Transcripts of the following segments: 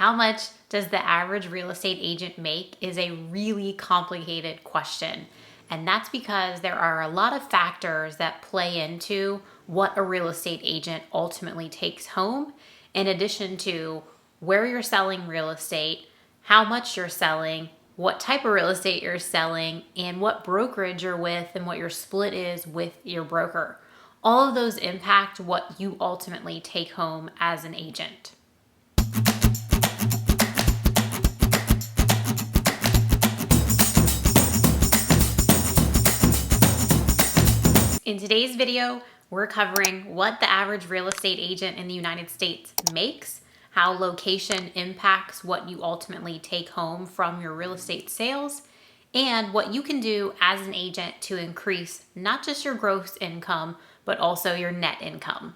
How much does the average real estate agent make is a really complicated question. And that's because there are a lot of factors that play into what a real estate agent ultimately takes home, in addition to where you're selling real estate, how much you're selling, what type of real estate you're selling, and what brokerage you're with and what your split is with your broker. All of those impact what you ultimately take home as an agent. In today's video, we're covering what the average real estate agent in the United States makes, how location impacts what you ultimately take home from your real estate sales, and what you can do as an agent to increase not just your gross income, but also your net income.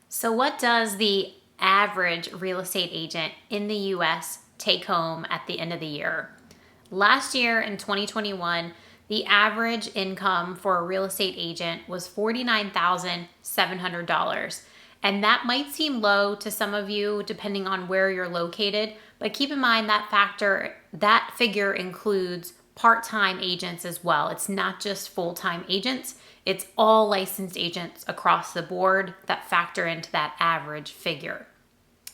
So what does the average real estate agent in the US take home at the end of the year? Last year in 2021, the average income for a real estate agent was $49,700. And that might seem low to some of you depending on where you're located, but keep in mind that figure includes part-time agents as well. It's not just full-time agents, it's all licensed agents across the board that factor into that average figure.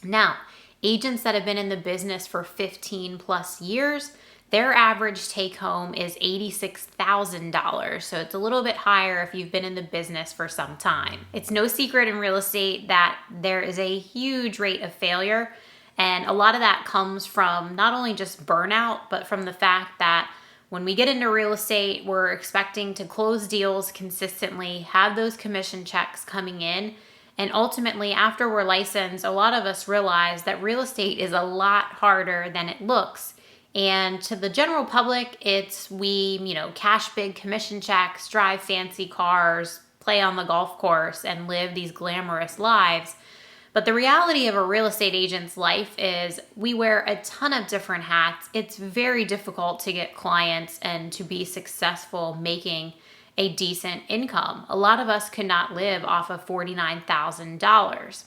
Now, agents that have been in the business for 15 plus years, their average take home is $86,000. So it's a little bit higher if you've been in the business for some time. It's no secret in real estate that there is a huge rate of failure. And a lot of that comes from not only just burnout, but from the fact that when we get into real estate, we're expecting to close deals consistently, have those commission checks coming in. And ultimately, after we're licensed, a lot of us realize that real estate is a lot harder than it looks. And to the general public, we cash big commission checks, drive fancy cars, play on the golf course, and live these glamorous lives. But the reality of a real estate agent's life is we wear a ton of different hats. It's very difficult to get clients and to be successful making a decent income. A lot of us could not live off of $49,000.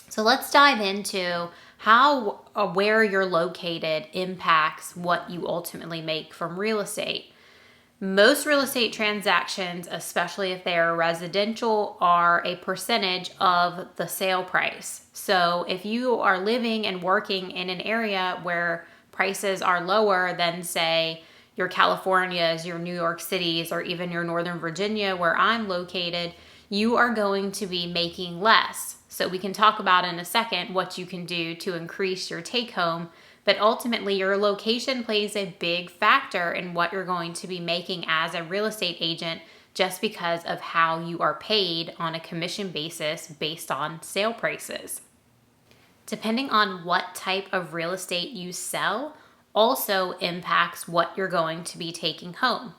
So let's dive into how where you're located impacts what you ultimately make from real estate. Most real estate transactions, especially if they are residential, are a percentage of the sale price. So if you are living and working in an area where prices are lower than, say, your Californias, your New York Cities, or even your Northern Virginia, where I'm located, you are going to be making less. So we can talk about in a second what you can do to increase your take home, but ultimately your location plays a big factor in what you're going to be making as a real estate agent, just because of how you are paid on a commission basis based on sale prices. Depending on what type of real estate you sell also impacts what you're going to be taking home.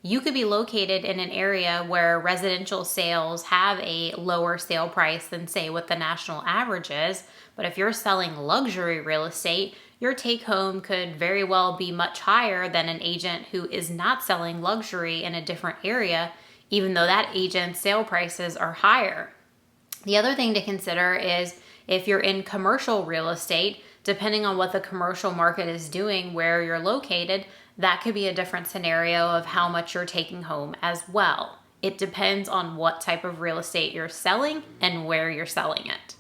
You could be located in an area where residential sales have a lower sale price than, say, what the national average is. But if you're selling luxury real estate, your take home could very well be much higher than an agent who is not selling luxury in a different area, even though that agent's sale prices are higher. The other thing to consider is if you're in commercial real estate, depending on what the commercial market is doing where you're located, that could be a different scenario of how much you're taking home as well. It depends on what type of real estate you're selling and where you're selling it.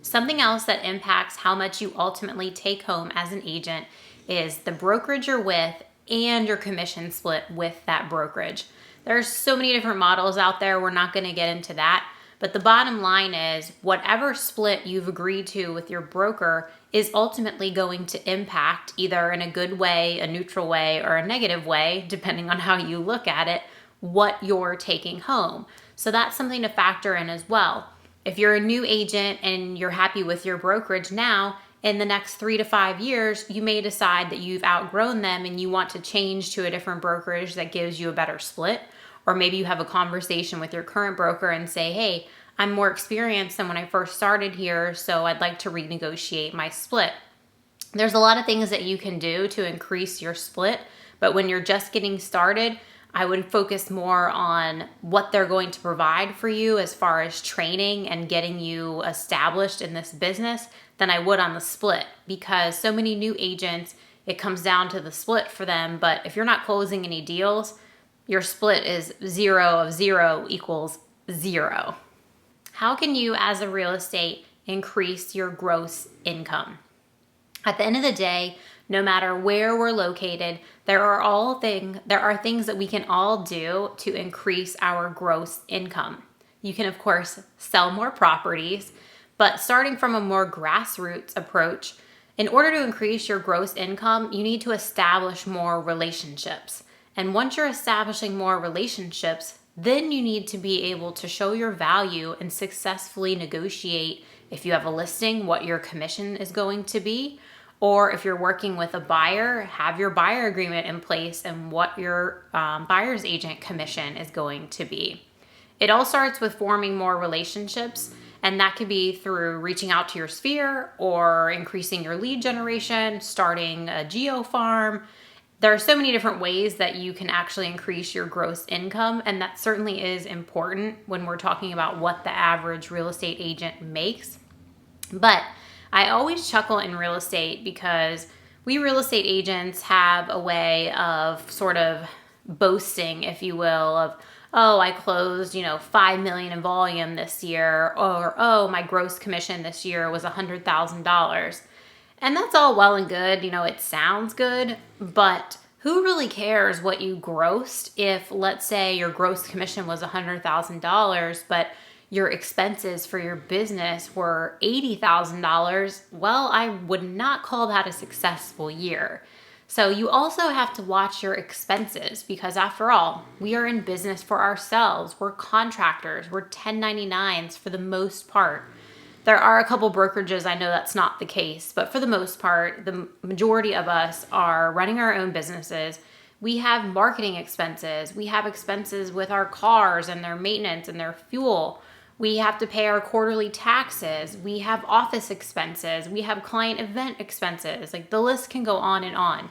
Something else that impacts how much you ultimately take home as an agent is the brokerage you're with and your commission split with that brokerage. There's so many different models out there. We're not going to get into that. But the bottom line is whatever split you've agreed to with your broker is ultimately going to impact, either in a good way, a neutral way, or a negative way, depending on how you look at it, what you're taking home. So that's something to factor in as well. If you're a new agent and you're happy with your brokerage now, in the next 3 to 5 years, you may decide that you've outgrown them and you want to change to a different brokerage that gives you a better split. Or maybe you have a conversation with your current broker and say, hey, I'm more experienced than when I first started here, so I'd like to renegotiate my split. There's a lot of things that you can do to increase your split, but when you're just getting started, I would focus more on what they're going to provide for you as far as training and getting you established in this business than I would on the split, because so many new agents, it comes down to the split for them. But if you're not closing any deals, your split is 0 of 0 equals 0. How can you as a real estate increase your gross income? At the end of the day, no matter where we're located, there are things that we can all do to increase our gross income. You can, of course, sell more properties, but starting from a more grassroots approach, in order to increase your gross income, you need to establish more relationships. And once you're establishing more relationships, then you need to be able to show your value and successfully negotiate, if you have a listing, what your commission is going to be. Or if you're working with a buyer, have your buyer agreement in place and what your buyer's agent commission is going to be. It all starts with forming more relationships, and that could be through reaching out to your sphere or increasing your lead generation, starting a geo farm. There are so many different ways that you can actually increase your gross income, and that certainly is important when we're talking about what the average real estate agent makes. But I always chuckle in real estate because we real estate agents have a way of sort of boasting, if you will, of, oh, I closed, $5 million in volume this year, or, oh, my gross commission this year was $100,000. And that's all well and good. It sounds good, but who really cares what you grossed if, let's say, your gross commission was $100,000, but your expenses for your business were $80,000? Well, I would not call that a successful year. So you also have to watch your expenses, because after all, we are in business for ourselves. We're contractors. We're 1099s for the most part. There are a couple brokerages, I know that's not the case, but for the most part, the majority of us are running our own businesses. We have marketing expenses. We have expenses with our cars and their maintenance and their fuel. We have to pay our quarterly taxes. We have office expenses. We have client event expenses. Like, the list can go on and on.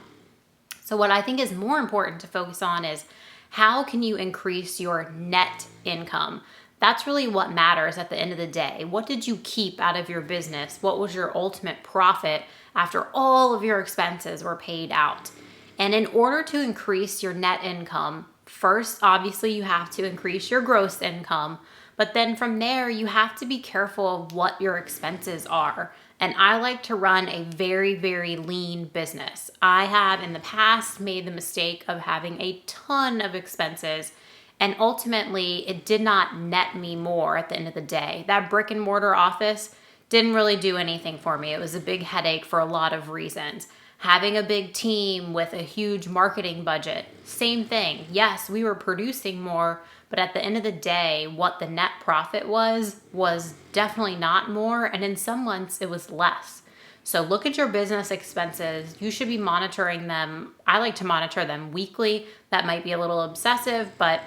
So what I think is more important to focus on is, how can you increase your net income? That's really what matters at the end of the day. What did you keep out of your business? What was your ultimate profit after all of your expenses were paid out? And in order to increase your net income, first, obviously, you have to increase your gross income. But then from there, you have to be careful of what your expenses are. And I like to run a very, very lean business. I have in the past made the mistake of having a ton of expenses, and ultimately it did not net me more at the end of the day. That brick and mortar office didn't really do anything for me. It was a big headache for a lot of reasons. Having a big team with a huge marketing budget, same thing. Yes, we were producing more, but at the end of the day, what the net profit was definitely not more, and in some months it was less. So look at your business expenses. You should be monitoring them. I like to monitor them weekly. That might be a little obsessive, but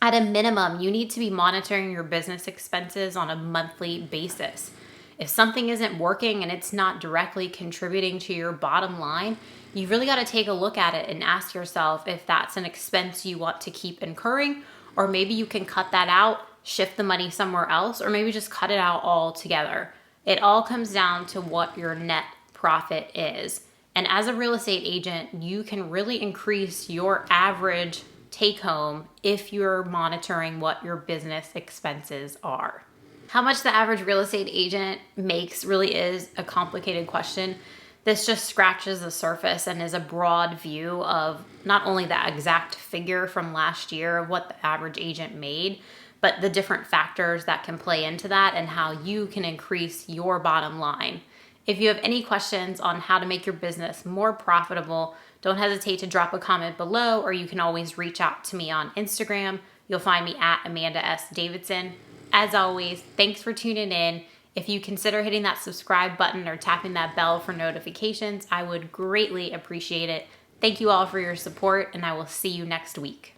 at a minimum, you need to be monitoring your business expenses on a monthly basis. If something isn't working and it's not directly contributing to your bottom line, you really got to take a look at it and ask yourself if that's an expense you want to keep incurring, or maybe you can cut that out, shift the money somewhere else, or maybe just cut it out altogether. It all comes down to what your net profit is. And as a real estate agent, you can really increase your average take home if you're monitoring what your business expenses are. How much the average real estate agent makes really is a complicated question. This just scratches the surface and is a broad view of not only the exact figure from last year of what the average agent made, but the different factors that can play into that and how you can increase your bottom line. If you have any questions on how to make your business more profitable, don't hesitate to drop a comment below, or you can always reach out to me on Instagram. You'll find me at Amanda S. Davidson. As always, thanks for tuning in. If you consider hitting that subscribe button or tapping that bell for notifications, I would greatly appreciate it. Thank you all for your support, and I will see you next week.